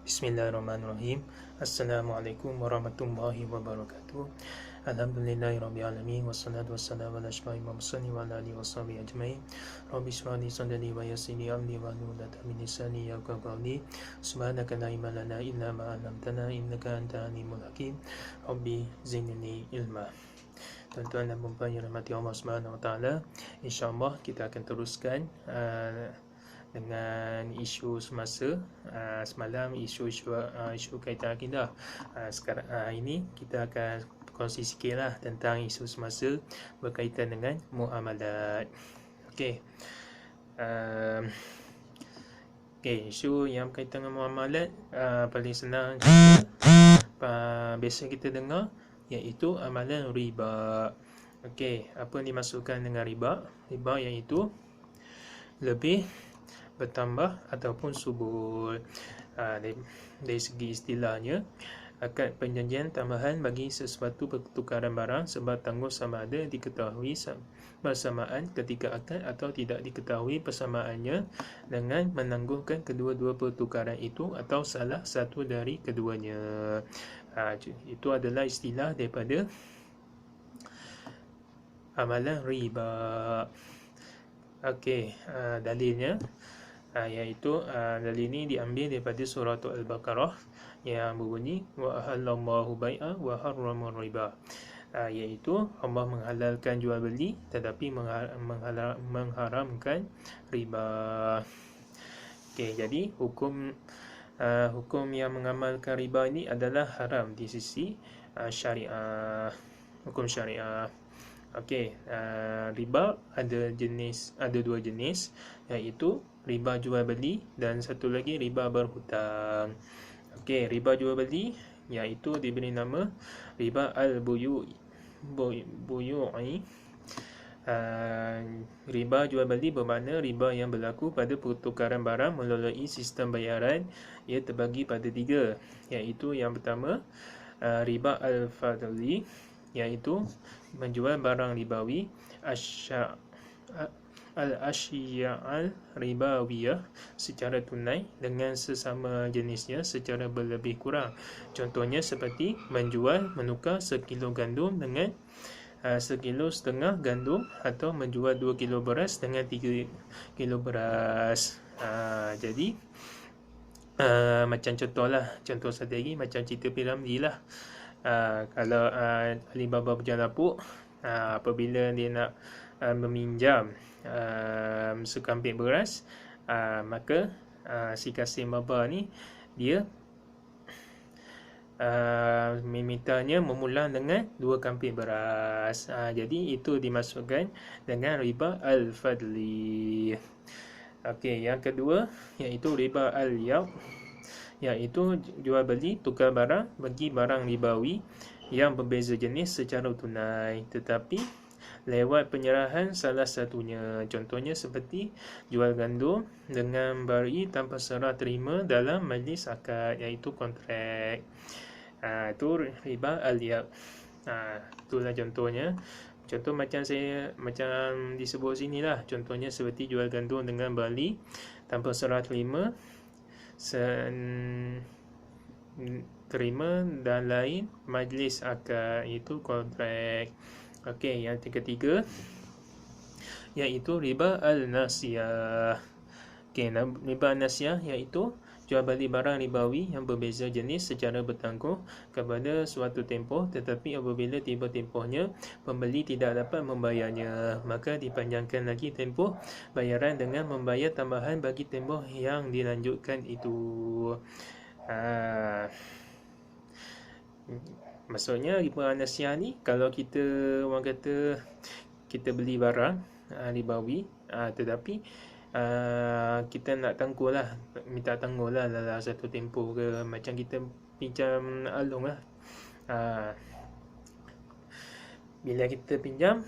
Bismillahirrahmanirrahim. Assalamualaikum warahmatullahi wabarakatuh. Alhamdulillahirrabbilalamin. Wassalatu wassalamu ala asyrafil mursalin wa ala alihi washabihi ajmain. Rabbi shrah li sadri wa yassir li amri wahlul 'uqdatam min lisani yafqahu qawli. Subhanaka la ilma lana illa ma 'allamtana innaka antal alimul hakim. Rabbi zidni ilma. Tuan-tuan dan puan-puan yang dirahmati Allah Subhanahu wa taala, insya-Allah kita akan teruskan dengan isu semasa. Semalam isu kaitan akidah. Sekarang ini kita akan kongsi sikitlah tentang isu semasa berkaitan dengan muamalat. Okey. Isu yang berkaitan dengan muamalat paling senang biasa kita dengar, iaitu amalan riba. Okey, apa yang dimaksudkan dengan riba? Riba iaitu lebih, bertambah ataupun subur. Dari segi istilahnya, akad perjanjian tambahan bagi sesuatu pertukaran barang sebab tangguh sama ada diketahui bersamaan ketika akad atau tidak diketahui persamaannya dengan menangguhkan kedua-dua pertukaran itu atau salah satu dari keduanya. Itu adalah istilah daripada amalan riba. Okey, dalilnya iaitu dalil ini diambil daripada surah Al-Baqarah yang berbunyi wa ahallallahu bai'a wa harrama riba, iaitu Allah menghalalkan jual beli tetapi mengharamkan riba. Okey, jadi hukum yang mengamalkan riba ini adalah haram di sisi syariah, hukum syariah. Okey, riba ada dua jenis, iaitu riba jual beli dan satu lagi riba berhutang. Okey, riba jual beli iaitu diberi nama riba al-buyu'i. Riba jual beli bermakna riba yang berlaku pada pertukaran barang melalui sistem bayaran. Ia terbagi pada tiga, iaitu yang pertama riba al-fadli, iaitu menjual barang ribawi, al-asyiya'al ribawiyah secara tunai dengan sesama jenisnya secara berlebih kurang. Contohnya seperti menukar sekilo gandum dengan sekilo setengah gandum, atau menjual 2 kilo beras dengan 3 kilo beras. Jadi macam contoh satu lagi macam cerita Piramli lah. Kalau Alibaba berjalapuk, apabila dia nak meminjam sekampit beras, maka si Kasim Baba ni dia memintanya memula dengan 2 kampit beras. Jadi itu dimasukkan dengan riba al-fadli. Okey, yang kedua iaitu riba al-yaud, iaitu jual beli tukar barang bagi barang ribawi yang berbeza jenis secara tunai tetapi lewat penyerahan salah satunya. Contohnya seperti jual gandum dengan bari tanpa serah terima dalam majlis akad, iaitu kontrak. Itu riba al-yaud. Itulah contohnya. Contoh macam disebut sini lah. Contohnya seperti jual gandum dengan bali tanpa serah terima dan lain majlis akad, itu kontrak. Okey, yang ketiga iaitu riba al-nasiyah. Okey, riba al-nasiyah iaitu jual beli barang ribawi yang berbeza jenis secara bertangguh kepada suatu tempoh, tetapi apabila tiba tempohnya pembeli tidak dapat membayarnya, maka dipanjangkan lagi tempoh bayaran dengan membayar tambahan bagi tempoh yang dilanjutkan itu. Maksudnya riba al-nasiyah ni, kalau orang kata kita beli barang ribawi, tetapi kita nak minta tangguh lah dalam satu tempoh ke, macam kita pinjam alung lah. Bila kita pinjam,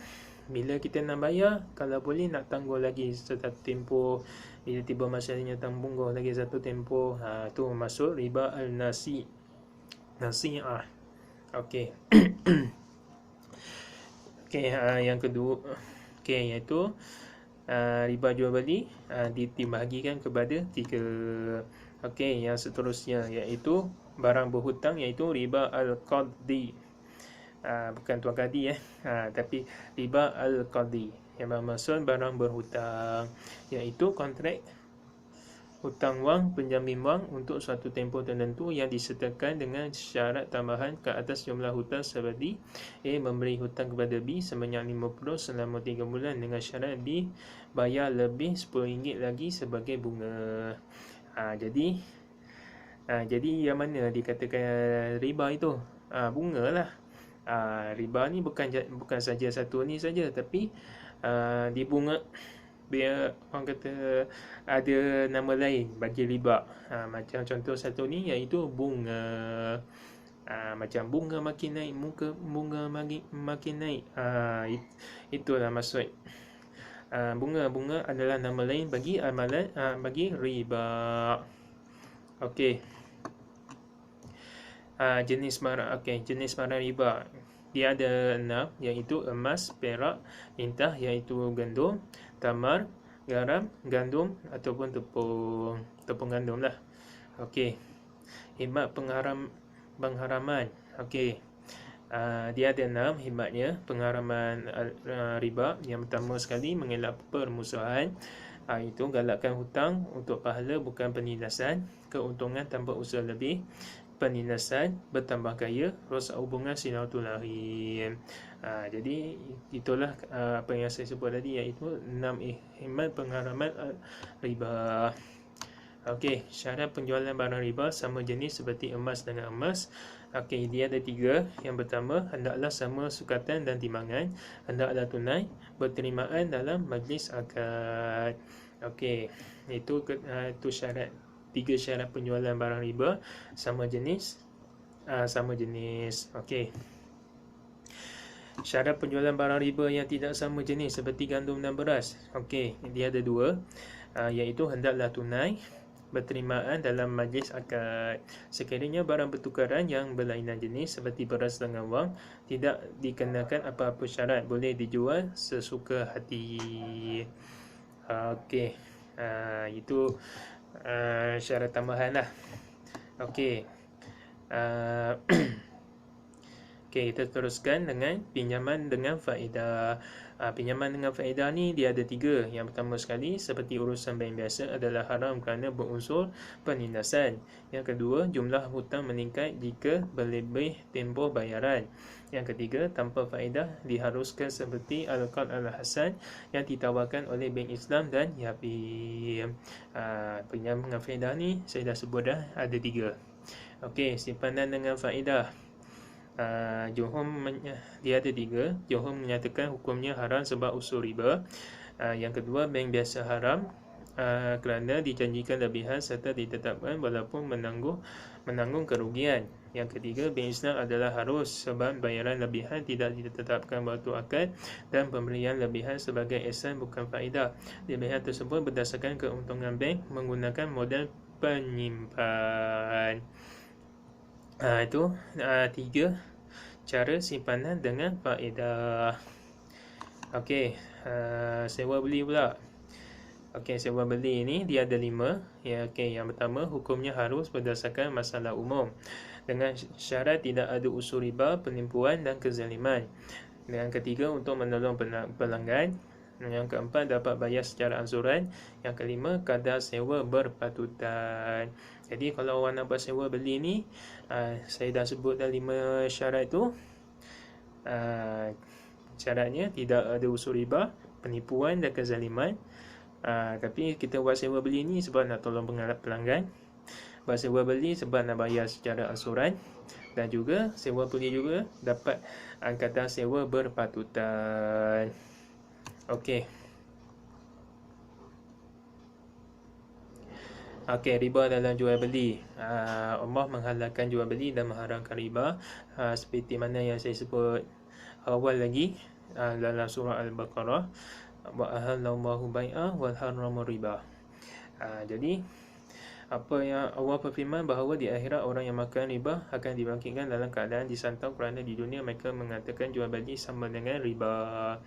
bila kita nak bayar, kalau boleh nak tangguh lagi satu tempoh. Bila tiba masanya tangguh lagi satu tempoh, tu masuk riba al-nasiyah. Okey. Okey, yang kedua iaitu riba jual beli dibahagikan kepada tiga. Okey, yang seterusnya iaitu barang berhutang iaitu riba al-qadhi. Bukan tuan kadi tapi riba al-qadhi yang bermaksud barang berhutang iaitu kontrak hutang wang penjamin wang untuk suatu tempoh tertentu yang disertakan dengan syarat tambahan ke atas jumlah hutang seperti A memberi hutang kepada B sebanyak 50 selama 3 bulan dengan syarat B bayar lebih RM10 lagi sebagai bunga. Jadi yang mana dikatakan riba itu? Bunga lah. Riba ni bukan saja satu ni saja, tapi di bunga dia orang kata ada nama lain bagi riba. Macam contoh satu ni iaitu bunga. Macam bunga makin naik, bunga makin naik. Itulah maksud. Bunga adalah nama lain bagi amalan bagi riba. Okey. Jenis barang riba. Dia ada 6 iaitu emas, perak, intah iaitu gandum, tamar, garam, gandum ataupun tepung gandum lah. Okey. Hikmat pengharaman. Okey. Dia ada 6 hikmatnya pengharaman riba. Yang pertama sekali mengelak permusuhan. Itu galakkan hutang untuk pahala bukan penindasan, keuntungan tanpa usaha lebih, penindasan, bertambah kaya, rosak hubungan silaturahim. Jadi itulah apa yang saya sebut tadi iaitu 6 hikmat pengharaman riba. Okey, syarat penjualan barang riba sama jenis seperti emas dengan emas. Okey, dia ada 3. Yang pertama, hendaklah sama sukatan dan timbangan, hendaklah tunai, berterimaan dalam majlis akad. Okey, itu syarat 3 syarat penjualan barang riba sama jenis. Okey. Syarat penjualan barang riba yang tidak sama jenis seperti gandum dan beras. Okey, dia ada 2, iaitu hendaklah tunai, berterimaan dalam majlis akad. Sekiranya barang pertukaran yang berlainan jenis seperti beras dengan wang tidak dikenakan apa-apa syarat, boleh dijual sesuka hati. Okey. Itu syarat tambahan lah. Okey. Okey, kita teruskan dengan pinjaman dengan faedah. Pinjaman dengan faedah ni dia ada 3. Yang pertama sekali, seperti urusan bank biasa adalah haram kerana berunsur penindasan. Yang kedua, jumlah hutang meningkat jika berlebih tempoh bayaran. Yang ketiga, tanpa faedah diharuskan seperti Al-Qard Al-Hasan yang ditawarkan oleh Bank Islam dan Yapi. Pinjaman dengan faedah ni saya dah sebut dah ada 3. Okey, simpanan dengan faedah. Dia ada 3. Jumhur menyatakan hukumnya haram sebab usul riba. Yang kedua, bank biasa haram kerana dijanjikan lebihan serta ditetapkan walaupun menanggung kerugian. Yang ketiga, bank Islam adalah harus sebab bayaran lebihan tidak ditetapkan waktu akad dan pemberian lebihan sebagai ihsan bukan faedah. Lebihan tersebut berdasarkan keuntungan bank menggunakan modal penyimpan. Itu 3 cara simpanan dengan faedah. Okey, sewa beli pula. Okey, sewa beli ni dia ada 5. Okey, yang pertama, hukumnya harus berdasarkan masalah umum dengan syarat tidak ada unsur riba, penipuan dan kezaliman. Yang ketiga, untuk menolong pelanggan. Yang keempat, dapat bayar secara ansuran. Yang kelima, kadar sewa berpatutan. Jadi kalau orang nak buat sewa beli ni, saya dah sebut dah 5 syarat tu. Syaratnya tidak ada unsur riba, penipuan dan kezaliman. Tapi kita buat sewa beli ni sebab nak tolong pelanggan. Buat sewa beli sebab nak bayar secara ansuran. Dan juga sewa beli juga dapat kadar sewa berpatutan. Okey. Riba dalam jual beli. Allah menghalalkan jual beli dan mengharamkan riba, seperti mana yang saya sebut awal lagi dalam surah Al-Baqarah, wa ahallallahu bai'a wal harrama riba. Jadi apa yang Allah berfirman bahawa di akhirat orang yang makan riba akan dibangkitkan dalam keadaan disantau kerana di dunia mereka mengatakan jual beli sama dengan riba.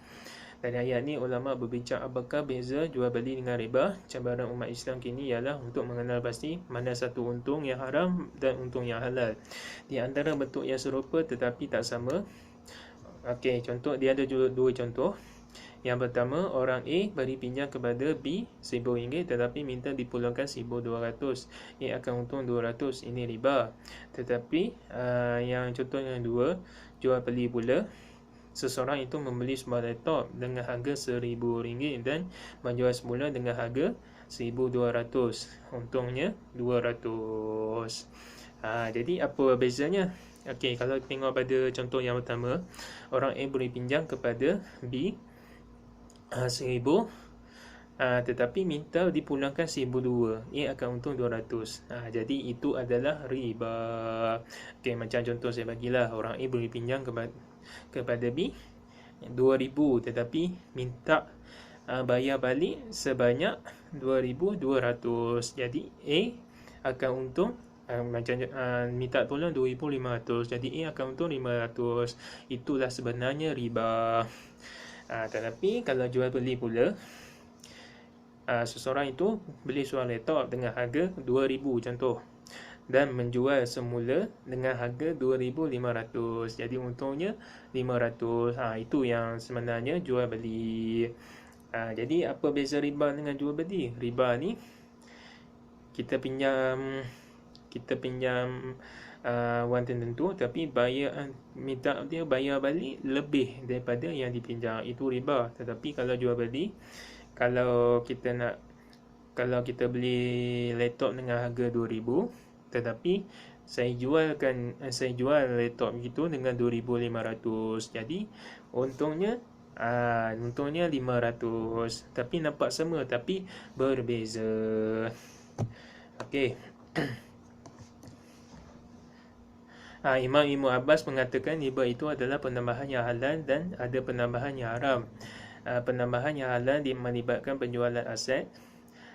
Dari ayat ni ulama berbincang apakah beza jual beli dengan riba. Cabaran umat Islam kini ialah untuk mengenal pasti mana satu untung yang haram dan untung yang halal. Di antara bentuk yang serupa tetapi tak sama. Okey, contoh dia ada dua contoh. Yang pertama, orang A beri pinjam kepada B RM1,000 tetapi minta dipulangkan RM1,200. A akan untung 200. Ini riba. Tetapi yang contoh yang dua, jual beli pula. Seseorang itu membeli sebuah laptop dengan harga RM1,000 dan menjual semula dengan harga RM1,200. Untungnya 200. Jadi apa bezanya? Okey, kalau tengok pada contoh yang pertama, orang A beri pinjam kepada B RM1,000, tetapi minta dipulangkan RM1,200. A akan untung 200. Jadi itu adalah riba. Okey, macam contoh saya bagilah, orang A beri pinjam kepada B RM2,000 tetapi minta bayar balik sebanyak RM2,200. Jadi A akan untung macam minta tolong RM2,500. Jadi A akan untung RM500. Itulah sebenarnya riba. Tetapi kalau jual beli pula, seseorang itu beli sebuah laptop dengan harga RM2,000 contoh dan menjual semula dengan harga RM2,500. Jadi untungnya RM500. Itu yang sebenarnya jual beli. Jadi apa beza riba dengan jual beli? Riba ni kita pinjam wang tertentu tapi minta dia bayar balik lebih daripada yang dipinjam. Itu riba. Tetapi kalau jual beli, kalau kita beli laptop dengan harga RM2,000 tetapi saya jual laptop itu dengan RM2,500. Jadi untungnya RM500. Tapi nampak sama tapi berbeza. Okey. Imam Ibn Abbas mengatakan riba itu adalah penambahan yang halal dan ada penambahan yang haram. Penambahan yang halal melibatkan penjualan aset.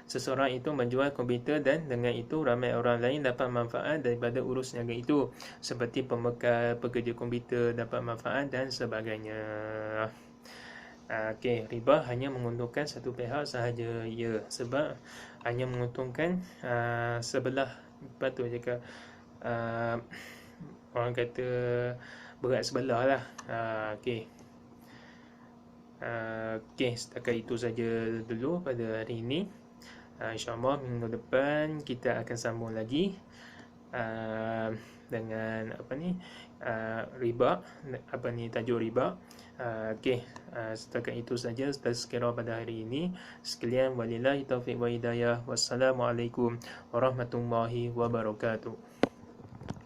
Seseorang itu menjual komputer dan dengan itu ramai orang lain dapat manfaat daripada urus niaga itu, seperti pembekal, pekerja komputer dapat manfaat dan sebagainya. Okey, riba hanya menguntungkan satu pihak sahaja, ya, sebab hanya menguntungkan sebelah, patut cakap orang kata berat sebelah lah. Okey. Setakat itu saja dulu pada hari ini. InsyaAllah minggu depan kita akan sambung lagi dengan riba, tajuk riba. Setakat itu saja tazkirah pada hari ini. Sekalian, walillahi taufiq wa hidayah. Wassalamualaikum warahmatullahi wabarakatuh.